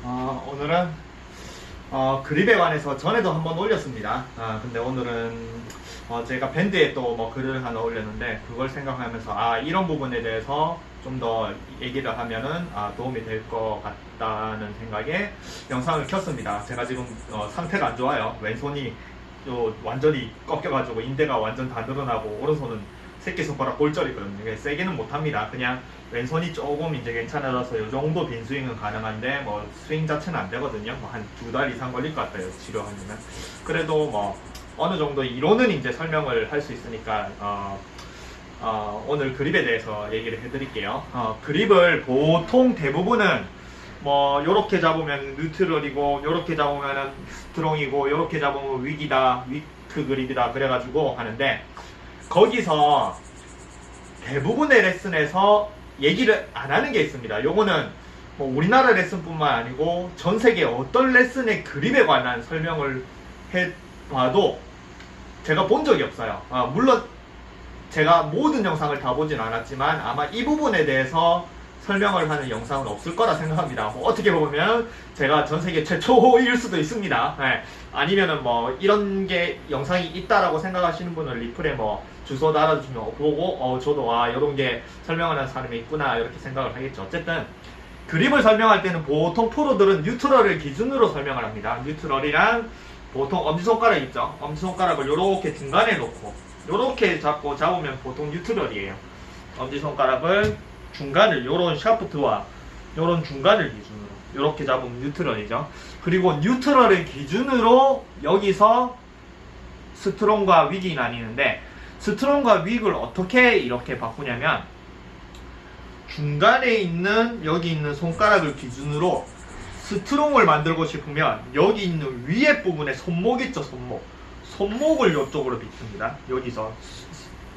오늘은 그립에 관해서 전에도 한번 올렸습니다. 근데 오늘은 제가 밴드에 또 뭐 글을 하나 올렸는데 그걸 생각하면서 이런 부분에 대해서 좀 더 얘기를 하면은 도움이 될 것 같다는 생각에 영상을 켰습니다. 제가 지금 상태가 안 좋아요. 왼손이 완전히 꺾여가지고 인대가 완전 다 늘어나고 오른손은 새끼손가락 골절이거든요. 세게는 못합니다. 그냥 왼손이 조금 이제 괜찮아져서 이 정도 빈스윙은 가능한데 뭐 스윙 자체는 안 되거든요. 뭐 한 2달 이상 걸릴 것 같아요. 치료하려면. 그래도 뭐 어느 정도 이론은 이제 설명을 할 수 있으니까 오늘 그립에 대해서 얘기를 해드릴게요. 그립을 보통 대부분은 뭐 요렇게 잡으면 뉴트럴이고 요렇게 잡으면 스트롱이고 요렇게 잡으면 위기다, 위크 그립이다 그래가지고 하는데, 거기서 대부분의 레슨에서 얘기를 안 하는 게 있습니다. 요거는 뭐 우리나라 레슨뿐만 아니고 전 세계 어떤 레슨의 그립에 관한 설명을 해봐도 제가 본 적이 없어요. 물론 제가 모든 영상을 다 보진 않았지만 아마 이 부분에 대해서 설명을 하는 영상은 없을 거라 생각합니다. 뭐 어떻게 보면 제가 전 세계 최초일 수도 있습니다. 아니면은 뭐 이런 게 영상이 있다라고 생각하시는 분은 리플에 뭐 주소 달아주시면 보고 저도 이런 게 설명하는 사람이 있구나 이렇게 생각을 하겠죠. 어쨌든 그립을 설명할 때는 보통 프로들은 뉴트럴을 기준으로 설명을 합니다. 뉴트럴이랑 보통 엄지손가락 있죠. 엄지손가락을 요렇게 중간에 놓고 요렇게 잡으면 보통 뉴트럴이에요. 엄지손가락을 중간을 요런 샤프트와 요런 중간을 기준으로 요렇게 잡으면 뉴트럴이죠. 그리고 뉴트럴을 기준으로 여기서 스트롱과 윅이 나뉘는데, 스트롱과 윅을 어떻게 이렇게 바꾸냐면 중간에 있는 여기 있는 손가락을 기준으로 스트롱을 만들고 싶으면 여기 있는 위에 부분에 손목 있죠. 손목을 이쪽으로 비춥니다. 여기서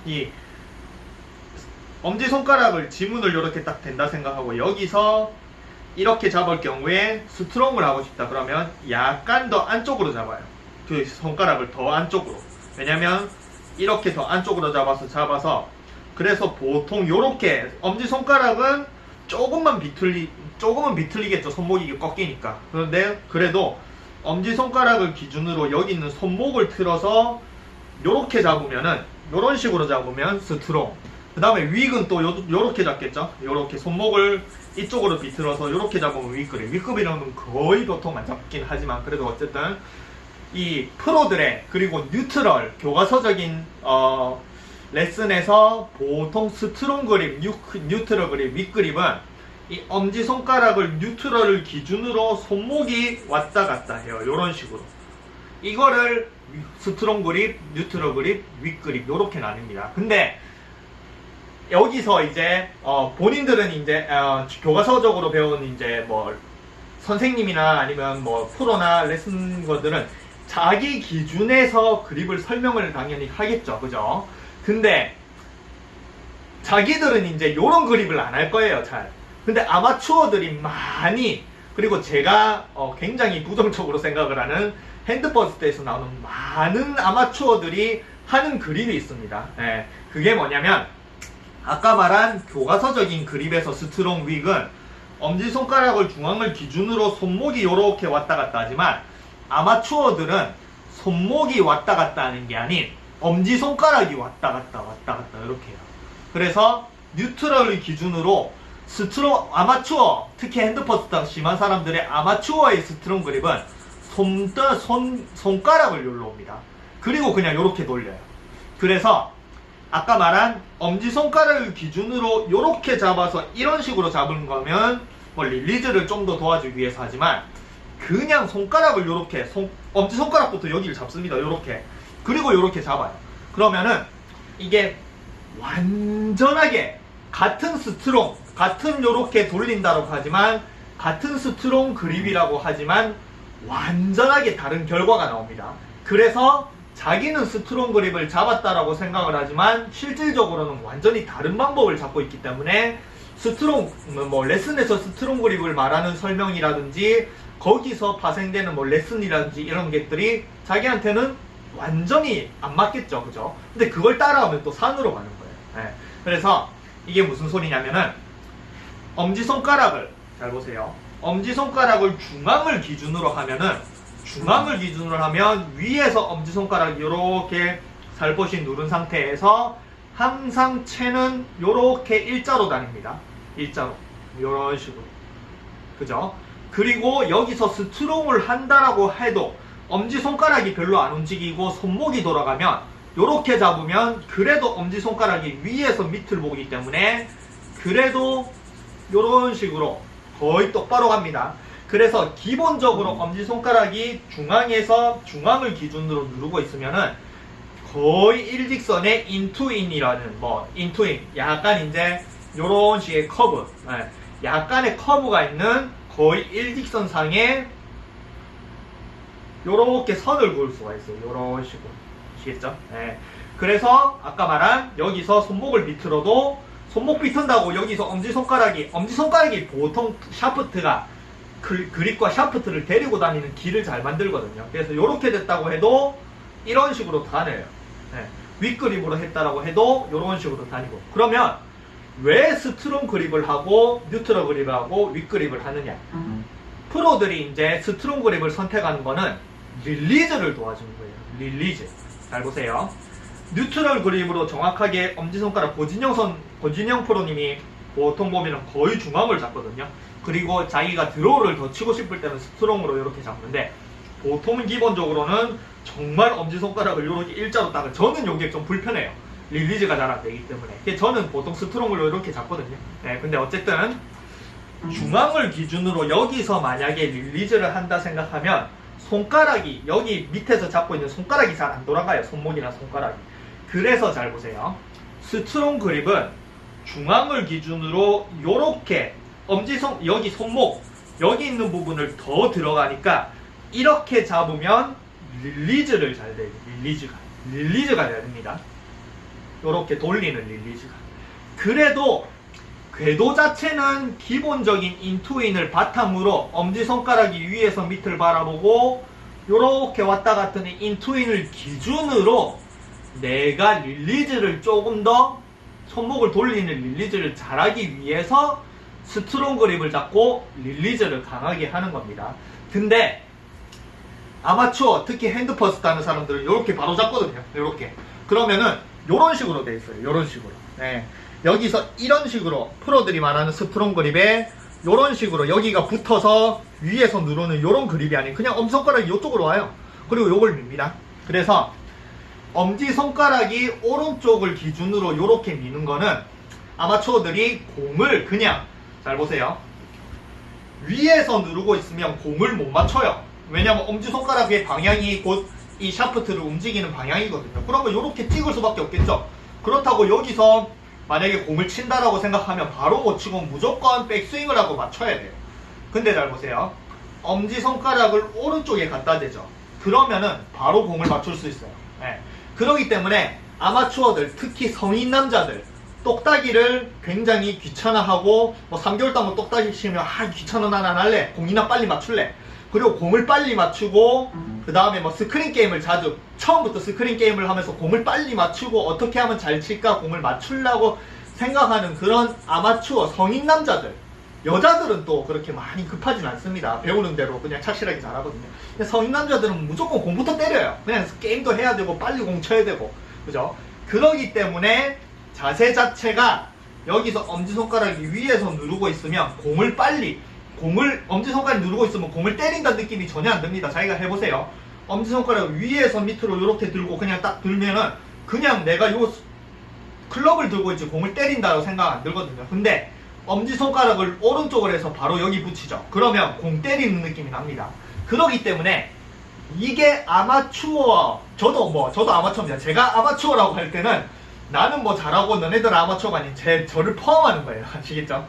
이 엄지손가락을 지문을 이렇게 딱 된다 생각하고 여기서 이렇게 잡을 경우에 스트롱을 하고 싶다 그러면 약간 더 안쪽으로 잡아요. 그 손가락을 더 안쪽으로. 왜냐면 이렇게 더 안쪽으로 잡아서 그래서 보통 요렇게 엄지손가락은 조금은 비틀리겠죠. 손목이 꺾이니까. 그런데 그래도 엄지손가락을 기준으로 여기 있는 손목을 틀어서 요렇게 잡으면은 요런 식으로 잡으면 스트롱. 그 다음에 윅은 또 요렇게 잡겠죠. 요렇게 손목을 이쪽으로 비틀어서 요렇게 잡으면 윅그립. 윅그립이라는 거의 보통 안 잡긴 하지만 그래도 어쨌든 이 프로들의 그리고 뉴트럴 교과서적인 레슨에서 보통 스트롱 그립, 뉴트럴 그립, 윅그립은 이 엄지손가락을 뉴트럴을 기준으로 손목이 왔다 갔다 해요. 요런 식으로. 이거를 스트롱 그립, 뉴트럴 그립, 윅그립 요렇게 나뉩니다. 근데 여기서 이제 본인들은 이제 교과서적으로 배운 이제 뭐 선생님이나 아니면 뭐 프로나 레슨거들은 자기 기준에서 그립을 설명을 당연히 하겠죠. 그죠? 근데 자기들은 이제 요런 그립을 안 할 거예요. 잘. 근데 아마추어들이 많이, 그리고 제가 굉장히 부정적으로 생각을 하는 핸드버스트에서 나오는 많은 아마추어들이 하는 그립이 있습니다. 그게 뭐냐면 아까 말한 교과서적인 그립에서 스트롱 윅은 엄지손가락을 중앙을 기준으로 손목이 이렇게 왔다 갔다 하지만 아마추어들은 손목이 왔다 갔다 하는 게 아닌 엄지손가락이 왔다 갔다 이렇게 해요. 그래서 뉴트럴을 기준으로 스트롱, 아마추어, 특히 핸드퍼스트가 심한 사람들의 아마추어의 스트롱 그립은 손가락을 여기로 옵니다. 그리고 그냥 이렇게 돌려요. 그래서 아까 말한 엄지손가락을 기준으로 이렇게 잡아서 이런 식으로 잡은 거면 뭐 릴리즈를 좀 더 도와주기 위해서 하지만 그냥 손가락을 이렇게 엄지손가락부터 여기를 잡습니다. 이렇게. 그리고 이렇게 잡아요. 그러면은 이게 완전하게 같은 스트롱, 같은 요렇게 돌린다고 하지만 같은 스트롱 그립이라고 하지만 완전하게 다른 결과가 나옵니다. 그래서 자기는 스트롱 그립을 잡았다라고 생각을 하지만 실질적으로는 완전히 다른 방법을 잡고 있기 때문에 스트롱, 뭐 레슨에서 스트롱 그립을 말하는 설명이라든지 거기서 파생되는 뭐 레슨이라든지 이런 것들이 자기한테는 완전히 안 맞겠죠. 그죠? 근데 그걸 따라하면 또 산으로 가는 거예요. 그래서 이게 무슨 소리냐면은 엄지손가락을 잘 보세요. 엄지손가락을 중앙을 기준으로 하면은 위에서 엄지손가락 이렇게 살포시 누른 상태에서 항상 채는 이렇게 일자로 다닙니다. 일자로 이런 식으로, 그죠? 그리고 여기서 스트롱을 한다라고 해도 엄지손가락이 별로 안 움직이고 손목이 돌아가면 이렇게 잡으면 그래도 엄지손가락이 위에서 밑을 보기 때문에 그래도 이런 식으로 거의 똑바로 갑니다. 그래서 기본적으로 엄지손가락이 중앙에서 중앙을 기준으로 누르고 있으면은 거의 일직선의 인투인이라는 인투인 약간 이제 요런 식의 커브, 약간의 커브가 있는 거의 일직선상에 요렇게 선을 그을 수가 있어요. 요런 식으로. 아시겠죠? 그래서 아까 말한 여기서 손목을 비틀어도 손목 비튼다고 여기서 엄지손가락이 보통 샤프트가 그립과 샤프트를 데리고 다니는 길을 잘 만들거든요. 그래서 이렇게 됐다고 해도 이런 식으로 다녀요. 윗그립으로 했다라고 해도 이런 식으로 다니고. 그러면 왜 스트롱 그립을 하고 뉴트럴 그립을 하고 윗그립을 하느냐? 프로들이 이제 스트롱 그립을 선택하는 거는 릴리즈를 도와주는 거예요. 릴리즈. 잘 보세요. 뉴트럴 그립으로 정확하게 엄지손가락 고진영 프로님이 보통 보면 거의 중앙을 잡거든요. 그리고 자기가 드로우를 더 치고 싶을 때는 스트롱으로 이렇게 잡는데, 보통은 기본적으로는 정말 엄지손가락을 이렇게 일자로 따가, 저는 이게 좀 불편해요. 릴리즈가 잘 안 되기 때문에. 저는 보통 스트롱으로 이렇게 잡거든요. 근데 어쨌든 중앙을 기준으로 여기서 만약에 릴리즈를 한다 생각하면 손가락이 여기 밑에서 잡고 있는 손가락이 잘 안 돌아가요. 손목이나 손가락이. 그래서 잘 보세요. 스트롱 그립은 중앙을 기준으로 요렇게 여기 손목 여기 있는 부분을 더 들어가니까 이렇게 잡으면 릴리즈를 잘 돼요. 릴리즈가 됩니다. 요렇게 돌리는 릴리즈가. 그래도 궤도 자체는 기본적인 인투인을 바탕으로 엄지손가락이 위에서 밑을 바라보고 요렇게 왔다 갔더니 인투인을 기준으로 내가 릴리즈를 조금 더 손목을 돌리는 릴리즈를 잘하기 위해서 스트롱 그립을 잡고 릴리즈를 강하게 하는 겁니다. 근데 아마추어, 특히 핸드퍼스트 하는 사람들은 이렇게 바로 잡거든요. 이렇게. 그러면은 이런 식으로 돼 있어요. 이런 식으로. 여기서 이런 식으로 프로들이 말하는 스트롱 그립에 이런 식으로 여기가 붙어서 위에서 누르는 이런 그립이 아닌 그냥 엄지손가락이 이쪽으로 와요. 그리고 요걸 밉니다. 그래서 엄지손가락이 오른쪽을 기준으로 이렇게 미는 거는 아마추어들이 공을 그냥, 잘 보세요, 위에서 누르고 있으면 공을 못 맞춰요. 왜냐면 엄지손가락의 방향이 곧 이 샤프트를 움직이는 방향이거든요. 그러면 이렇게 찍을 수밖에 없겠죠. 그렇다고 여기서 만약에 공을 친다라고 생각하면 바로 못 치고 무조건 백스윙을 하고 맞춰야 돼요. 근데 잘 보세요. 엄지손가락을 오른쪽에 갖다 대죠. 그러면은 바로 공을 맞출 수 있어요. 그렇기 때문에 아마추어들, 특히 성인 남자들, 똑딱이를 굉장히 귀찮아하고 3개월 동안 똑딱이 치면 귀찮아, 난 안 할래, 공이나 빨리 맞출래. 그리고 공을 빨리 맞추고 그 다음에 스크린 게임을 자주, 처음부터 스크린 게임을 하면서 공을 빨리 맞추고 어떻게 하면 잘 칠까 공을 맞추려고 생각하는 그런 아마추어 성인 남자들, 여자들은 또 그렇게 많이 급하진 않습니다. 배우는 대로 그냥 착실하게 잘하거든요. 근데 성인 남자들은 무조건 공부터 때려요. 그냥 게임도 해야 되고 빨리 공 쳐야 되고, 그죠? 그러기 때문에 자세 자체가 여기서 엄지손가락이 위에서 누르고 있으면 엄지손가락 누르고 있으면 공을 때린다는 느낌이 전혀 안 듭니다. 자기가 해보세요. 엄지손가락 위에서 밑으로 이렇게 들고 그냥 딱 들면은 그냥 내가 요 클럽을 들고 있지 공을 때린다고 생각 안 들거든요. 근데 엄지손가락을 오른쪽으로 해서 바로 여기 붙이죠. 그러면 공 때리는 느낌이 납니다. 그러기 때문에 이게 아마추어, 저도 아마추어입니다. 제가 아마추어라고 할 때는 나는 잘하고 너네들 아마추어가 아닌 저를 포함하는 거예요. 아시겠죠?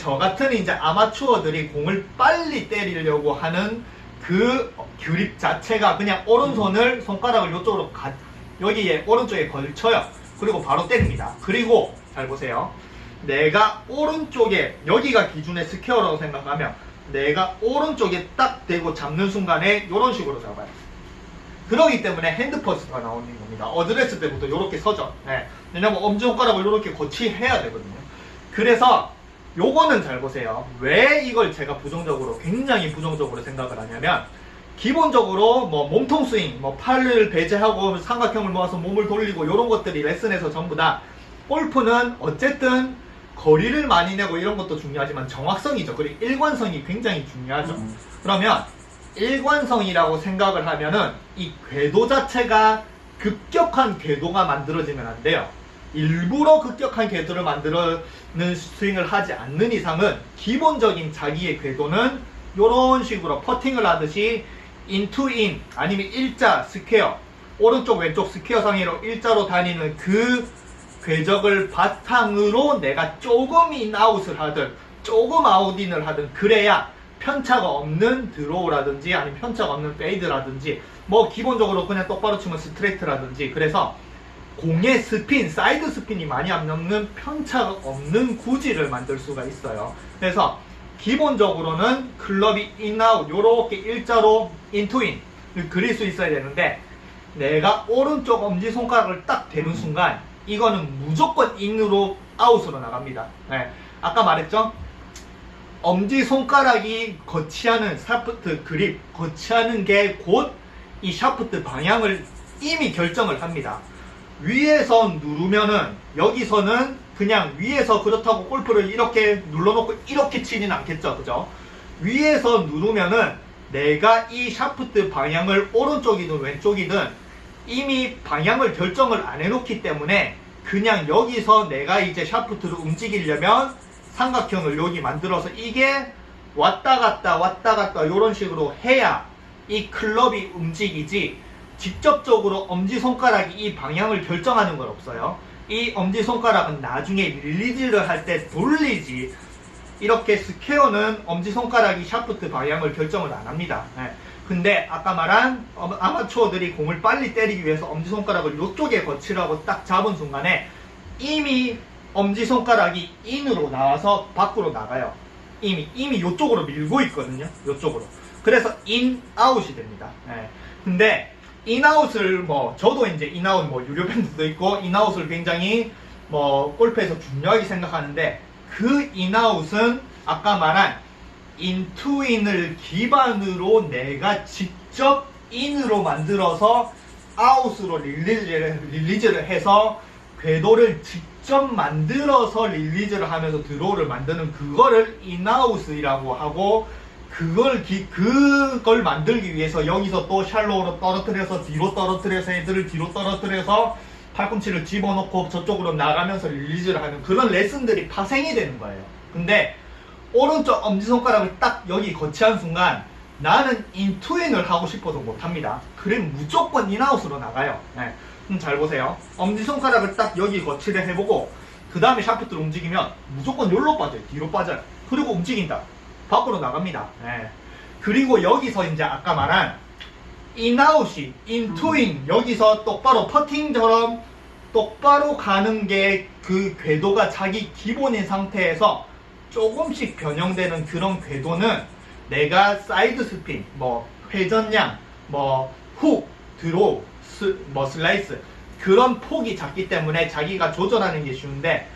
저 같은 이제 아마추어들이 공을 빨리 때리려고 하는 그 그립 자체가 그냥 오른손을, 손가락을 이쪽으로 여기에 오른쪽에 걸쳐요. 그리고 바로 때립니다. 그리고 잘 보세요. 내가 오른쪽에, 여기가 기준의 스퀘어라고 생각하면 내가 오른쪽에 딱 대고 잡는 순간에 이런 식으로 잡아요. 그러기 때문에 핸드퍼스트가 나오는 겁니다. 어드레스 때부터 이렇게 서죠. 왜냐면 엄지손가락을 이렇게 거치해야 되거든요. 그래서 요거는 잘 보세요. 왜 이걸 제가 굉장히 부정적으로 생각을 하냐면, 기본적으로 뭐 몸통 스윙, 뭐 팔을 배제하고 삼각형을 모아서 몸을 돌리고 이런 것들이 레슨에서 전부 다, 골프는 어쨌든 거리를 많이 내고 이런 것도 중요하지만 정확성이죠. 그리고 일관성이 굉장히 중요하죠. 그러면 일관성이라고 생각을 하면은 이 궤도 자체가 급격한 궤도가 만들어지면 안 돼요. 일부러 급격한 궤도를 만드는 스윙을 하지 않는 이상은 기본적인 자기의 궤도는 이런 식으로 퍼팅을 하듯이 인투 인 아니면 일자 스퀘어, 오른쪽 왼쪽 스퀘어 상의로 일자로 다니는 그 궤적을 바탕으로 내가 조금 인아웃을 하든 조금 아웃인을 하든 그래야 편차가 없는 드로우라든지 아니면 편차가 없는 페이드라든지 뭐 기본적으로 그냥 똑바로 치면 스트레이트라든지, 그래서 공의 스핀, 사이드 스핀이 많이 안 넘는 편차가 없는 구질을 만들 수가 있어요. 그래서 기본적으로는 클럽이 인아웃 요렇게 일자로 인투인을 그릴 수 있어야 되는데, 내가 오른쪽 엄지손가락을 딱 대는 순간 이거는 무조건 인으로 아웃으로 나갑니다. 네. 아까 말했죠? 엄지손가락이 거치하는 샤프트 그립, 거치하는 게 곧 이 샤프트 방향을 이미 결정을 합니다. 위에서 누르면은 여기서는 그냥 위에서 그렇다고 골프를 이렇게 눌러놓고 이렇게 치진 않겠죠, 그죠? 위에서 누르면은 내가 이 샤프트 방향을 오른쪽이든 왼쪽이든 이미 방향을 결정을 안 해놓기 때문에 그냥 여기서 내가 이제 샤프트를 움직이려면 삼각형을 여기 만들어서 이게 왔다 갔다 이런 식으로 해야 이 클럽이 움직이지, 직접적으로 엄지손가락이 이 방향을 결정하는 건 없어요. 이 엄지손가락은 나중에 릴리즈를 할 때 돌리지, 이렇게 스퀘어는 엄지손가락이 샤프트 방향을 결정을 안 합니다. 네. 근데 아까 말한 아마추어들이 공을 빨리 때리기 위해서 엄지손가락을 이쪽에 거치라고 딱 잡은 순간에 이미 엄지손가락이 인으로 나와서 밖으로 나가요. 이미 이쪽으로 밀고 있거든요. 이쪽으로. 그래서 인, 아웃이 됩니다. 네. 근데 인아웃을 뭐 저도 이제 인아웃 뭐 유료 밴드도 있고 인아웃을 굉장히 뭐 골프에서 중요하게 생각하는데, 그 인아웃은 아까 말한 인투인을 기반으로 내가 직접 인으로 만들어서 아웃으로 릴리즈를 해서 궤도를 직접 만들어서 릴리즈를 하면서 드로우를 만드는 그거를 인아웃이라고 하고, 그걸 만들기 위해서 여기서 또 샬로우로 떨어뜨려서 뒤로 떨어뜨려서 애들을 뒤로 떨어뜨려서 팔꿈치를 집어넣고 저쪽으로 나가면서 릴리즈를 하는 그런 레슨들이 파생이 되는 거예요. 근데 오른쪽 엄지손가락을 딱 여기 거치한 순간 나는 인투인을 하고 싶어도 못합니다. 그럼 무조건 인아웃으로 나가요. 네. 잘 보세요. 엄지손가락을 딱 여기 거치를 해보고 그 다음에 샤프트를 움직이면 무조건 여기로 빠져요. 뒤로 빠져요. 그리고 움직인다. 밖으로 나갑니다. 네. 그리고 여기서 이제 아까 말한 인아웃이 인투인, 여기서 똑바로 퍼팅처럼 똑바로 가는 게 그 궤도가 자기 기본인 상태에서 조금씩 변형되는 그런 궤도는 내가 사이드 스핀, 뭐 회전량, 뭐 훅, 드로우, 뭐 슬라이스, 그런 폭이 작기 때문에 자기가 조절하는 게 쉬운데,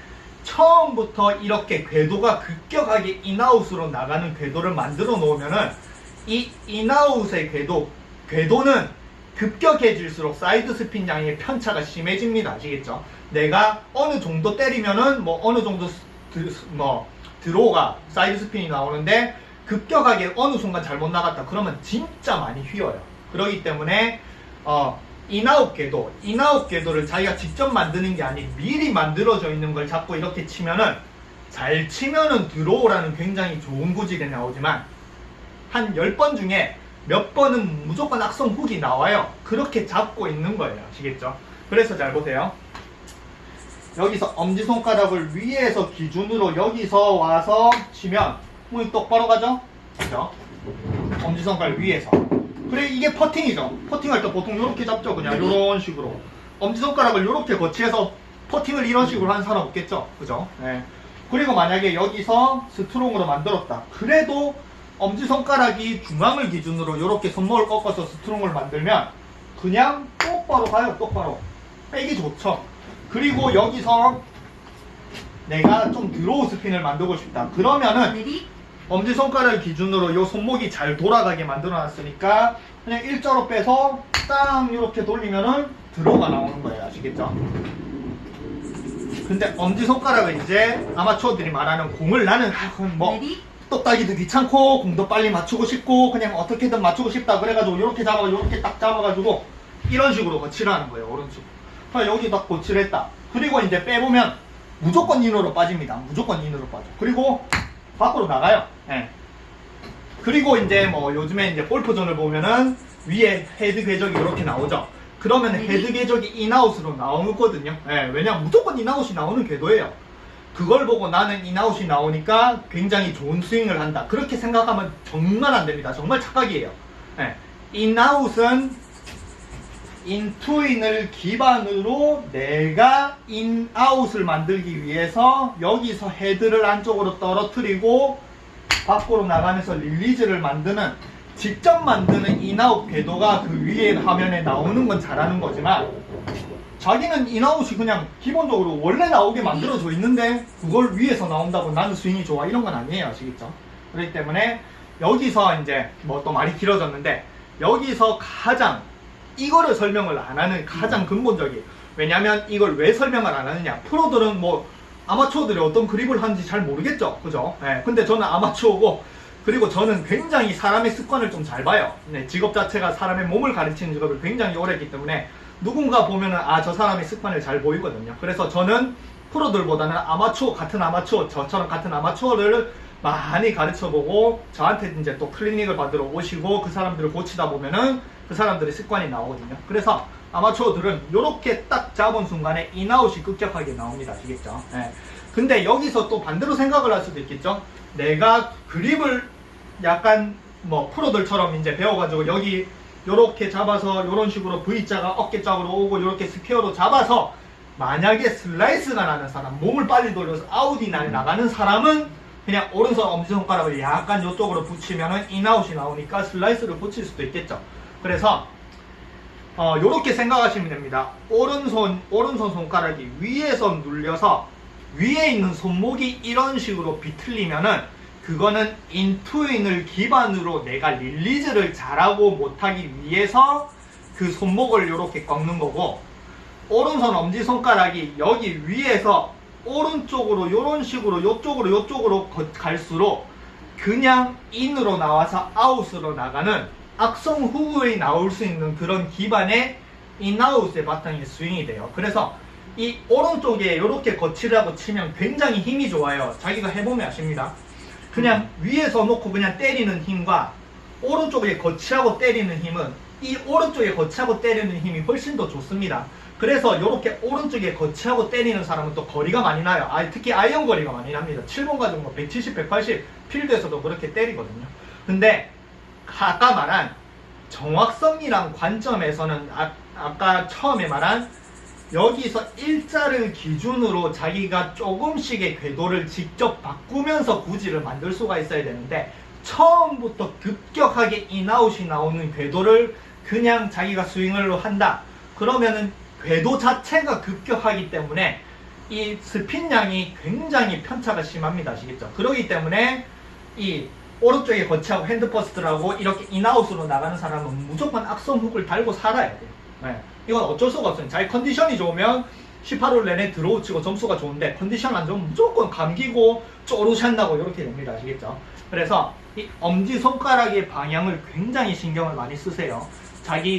처음부터 이렇게 궤도가 급격하게 인아웃으로 나가는 궤도를 만들어 놓으면은 이 인아웃의 궤도는 급격해질수록 사이드 스핀 양의 편차가 심해집니다. 아시겠죠? 내가 어느 정도 때리면은 뭐 어느 정도 드로우가 사이드 스핀이 나오는데 급격하게 어느 순간 잘못 나갔다 그러면 진짜 많이 휘어요. 그렇기 때문에 인아웃 궤도를 자기가 직접 만드는 게 아니고 미리 만들어져 있는 걸 잡고 이렇게 치면은, 잘 치면은 드로우라는 굉장히 좋은 구질이 나오지만 한 10번 중에 몇 번은 무조건 악성 훅이 나와요. 그렇게 잡고 있는 거예요. 아시겠죠? 그래서 잘 보세요. 여기서 엄지손가락을 위에서 기준으로 여기서 와서 치면 몸이 똑바로 가죠? 그죠? 엄지손가락 위에서. 그래, 이게 퍼팅이죠. 퍼팅할 때 보통 이렇게 잡죠. 그냥 이런 식으로. 엄지손가락을 이렇게 거치해서 퍼팅을 이런 식으로 하는 사람 없겠죠. 그죠? 네. 그리고 만약에 여기서 스트롱으로 만들었다. 그래도 엄지손가락이 중앙을 기준으로 이렇게 손목을 꺾어서 스트롱을 만들면 그냥 똑바로 가요. 똑바로. 빼기 좋죠. 그리고 여기서 내가 좀 드로우 스핀을 만들고 싶다. 그러면은 내리 엄지손가락을 기준으로 요 손목이 잘 돌아가게 만들어 놨으니까 그냥 일자로 빼서 땅 이렇게 돌리면은 드로우가 나오는 거예요. 아시겠죠? 근데 엄지손가락은 이제 아마추어들이 말하는 공을 나는 뭐 내리 똑딱이도 귀찮고 공도 빨리 맞추고 싶고 그냥 어떻게든 맞추고 싶다 그래가지고 이렇게 잡아 이렇게 딱 잡아가지고 이런 식으로 거치를 하는 거예요. 오른쪽. 여기 딱 거치를 했다. 그리고 이제 빼보면 무조건 인으로 빠집니다. 무조건 인으로 빠져. 그리고 밖으로 나가요. 예. 그리고 이제 뭐 요즘에 이제 골프존을 보면은 위에 헤드 궤적이 이렇게 나오죠. 그러면 헤드 궤적이 인아웃으로 나오거든요. 예. 왜냐면 무조건 인아웃이 나오는 궤도예요. 그걸 보고 나는 인아웃이 나오니까 굉장히 좋은 스윙을 한다. 그렇게 생각하면 정말 안 됩니다. 정말 착각이에요. 예. 인아웃은 인투인을 기반으로 내가 인아웃을 만들기 위해서 여기서 헤드를 안쪽으로 떨어뜨리고 밖으로 나가면서 릴리즈를 만드는 직접 만드는 인아웃 궤도가 그 위에 화면에 나오는 건 잘하는 거지만 자기는 인아웃이 그냥 기본적으로 원래 나오게 만들어져 있는데 그걸 위에서 나온다고 나는 스윙이 좋아 이런 건 아니에요. 아시겠죠? 그렇기 때문에 여기서 이제 뭐 또 말이 길어졌는데 여기서 가장 이거를 설명을 안 하는 가장 근본적인 왜냐면 이걸 왜 설명을 안 하느냐 프로들은 뭐 아마추어들이 어떤 그립을 하는지 잘 모르겠죠 그죠? 네, 근데 저는 아마추어고 그리고 저는 굉장히 사람의 습관을 좀 잘 봐요. 네, 직업 자체가 사람의 몸을 가르치는 직업을 굉장히 오래 했기 때문에 누군가 보면은 아 저 사람의 습관을 잘 보이거든요. 그래서 저는 프로들보다는 아마추어 같은 아마추어 저처럼 같은 아마추어를 많이 가르쳐보고 저한테 이제 또 클리닉을 받으러 오시고 그 사람들을 고치다 보면은 그 사람들의 습관이 나오거든요. 그래서 아마추어들은 이렇게 딱 잡은 순간에 인아웃이 급격하게 나옵니다. 아시겠죠? 네. 근데 여기서 또 반대로 생각을 할 수도 있겠죠? 내가 그립을 약간 뭐 프로들처럼 이제 배워가지고 여기 요렇게 잡아서 요런 식으로 V자가 어깨짝으로 오고 요렇게 스퀘어로 잡아서 만약에 슬라이스가 나는 사람 몸을 빨리 돌려서 아웃이 나가는 사람은 그냥 오른손 엄지손가락을 약간 이쪽으로 붙이면은 인아웃이 나오니까 슬라이스를 붙일 수도 있겠죠. 그래서 요렇게 생각하시면 됩니다. 오른손 손가락이 위에서 눌려서 위에 있는 손목이 이런 식으로 비틀리면은 그거는 인투인을 기반으로 내가 릴리즈를 잘하고 못하기 위해서 그 손목을 이렇게 꺾는 거고 오른손 엄지손가락이 여기 위에서 오른쪽으로 이런 식으로 요쪽으로 갈수록 그냥 인으로 나와서 아웃으로 나가는 악성 후에 나올 수 있는 그런 기반의 인아웃의 바탕이 스윙이 돼요. 그래서 이 오른쪽에 이렇게 거치를 하고 치면 굉장히 힘이 좋아요. 자기가 해보면 아십니다. 그냥 위에서 놓고 그냥 때리는 힘과 오른쪽에 거치하고 때리는 힘은 이 오른쪽에 거치하고 때리는 힘이 훨씬 더 좋습니다. 그래서 이렇게 오른쪽에 거치하고 때리는 사람은 또 거리가 많이 나요. 특히 아이언 거리가 많이 납니다. 7번 가지고 뭐 170, 180 필드에서도 그렇게 때리거든요. 근데 아까 말한 정확성이란 관점에서는 아까 처음에 말한 여기서 일자를 기준으로 자기가 조금씩의 궤도를 직접 바꾸면서 구질을 만들 수가 있어야 되는데 처음부터 급격하게 인아웃이 나오는 궤도를 그냥 자기가 스윙을 한다. 그러면은 궤도 자체가 급격하기 때문에 이 스핀량이 굉장히 편차가 심합니다. 아시겠죠? 그러기 때문에 이 오른쪽에 거치하고 핸드퍼스트라고 이렇게 인아웃으로 나가는 사람은 무조건 악성 훅을 달고 살아야 돼요. 네. 이건 어쩔 수가 없어요. 자기 컨디션이 좋으면 18홀 내내 드로우 치고 점수가 좋은데 컨디션 안 좋으면 무조건 감기고 쪼르샨다고 이렇게 됩니다. 아시겠죠? 그래서 이 엄지손가락의 방향을 굉장히 신경을 많이 쓰세요.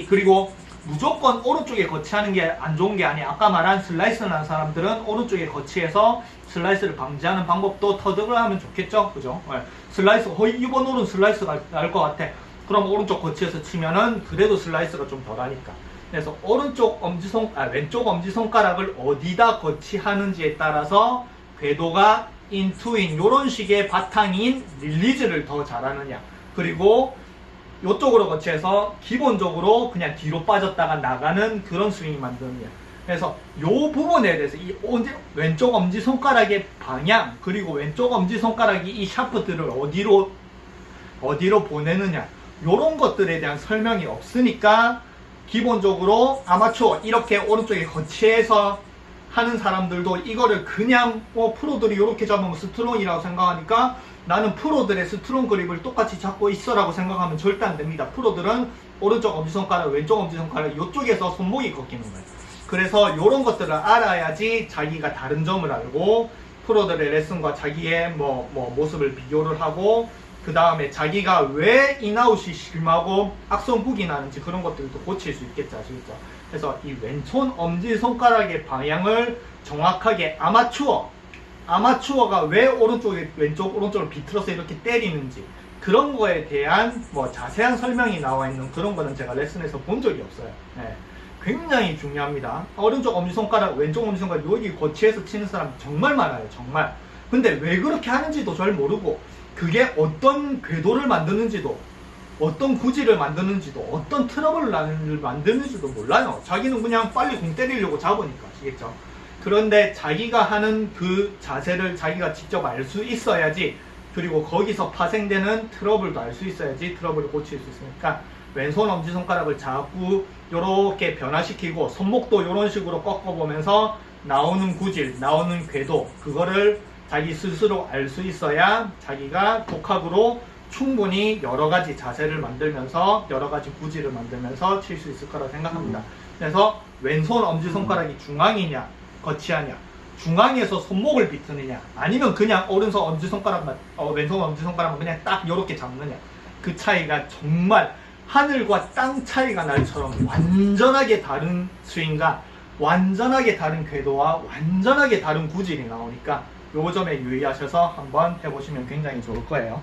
그리고 무조건 오른쪽에 거치하는 게 안 좋은 게 아니에요. 아까 말한 슬라이스 나는 사람들은 오른쪽에 거치해서 슬라이스를 방지하는 방법도 터득을 하면 좋겠죠. 그죠? 네. 슬라이스, 이번 홀은 슬라이스가 날 것 같아. 그럼 오른쪽 거치해서 치면은 그래도 슬라이스가 좀 덜하니까. 그래서 왼쪽 엄지손가락을 어디다 거치하는지에 따라서 궤도가 인투인 요런 식의 바탕인 릴리즈를 더 잘하느냐. 그리고 이쪽으로 거치해서 기본적으로 그냥 뒤로 빠졌다가 나가는 그런 스윙이 만드느냐. 그래서 요 부분에 대해서 이 왼쪽 엄지손가락의 방향 그리고 왼쪽 엄지손가락이 이 샤프트를 어디로 보내느냐 요런 것들에 대한 설명이 없으니까 기본적으로 아마추어 이렇게 오른쪽에 거치해서 하는 사람들도 이거를 그냥 프로들이 이렇게 잡으면 스트롱이라고 생각하니까 나는 프로들의 스트롱 그립을 똑같이 잡고 있어라고 생각하면 절대 안 됩니다. 프로들은 오른쪽 엄지손가락, 왼쪽 엄지손가락 이쪽에서 손목이 꺾이는 거예요. 그래서 이런 것들을 알아야지 자기가 다른 점을 알고 프로들의 레슨과 자기의 모습을 비교를 하고 그 다음에 자기가 왜 인아웃이 심하고 악성훅이 나는지 그런 것들도 고칠 수 있겠죠. 아시겠죠? 그래서 이 왼손 엄지손가락의 방향을 정확하게 아마추어가 왜 왼쪽 오른쪽을 비틀어서 이렇게 때리는지 그런 거에 대한 자세한 설명이 나와 있는 그런 거는 제가 레슨에서 본 적이 없어요. 네. 굉장히 중요합니다. 오른쪽 엄지손가락, 왼쪽 엄지손가락 여기 거치해서 치는 사람 정말 많아요. 정말. 근데 왜 그렇게 하는지도 잘 모르고 그게 어떤 궤도를 만드는지도 어떤 구질을 만드는지도 어떤 트러블을 만드는지도 몰라요. 자기는 그냥 빨리 공 때리려고 잡으니까. 아시겠죠? 그런데 자기가 하는 그 자세를 자기가 직접 알 수 있어야지, 그리고 거기서 파생되는 트러블도 알 수 있어야지 트러블을 고칠 수 있으니까 왼손 엄지손가락을 자꾸 이렇게 변화시키고 손목도 이런 식으로 꺾어보면서 나오는 구질, 나오는 궤도, 그거를 자기 스스로 알 수 있어야 자기가 독학으로 충분히 여러 가지 자세를 만들면서 여러 가지 구질을 만들면서 칠 수 있을 거라 생각합니다. 그래서 왼손 엄지손가락이 중앙이냐 거치하냐, 중앙에서 손목을 비트느냐, 아니면 그냥 오른손 엄지손가락만 왼손 엄지손가락만 그냥 딱 이렇게 잡느냐, 그 차이가 정말 하늘과 땅 차이가 날처럼 완전하게 다른 스윙과 완전하게 다른 궤도와 완전하게 다른 구질이 나오니까 요 점에 유의하셔서 한번 해보시면 굉장히 좋을 거예요.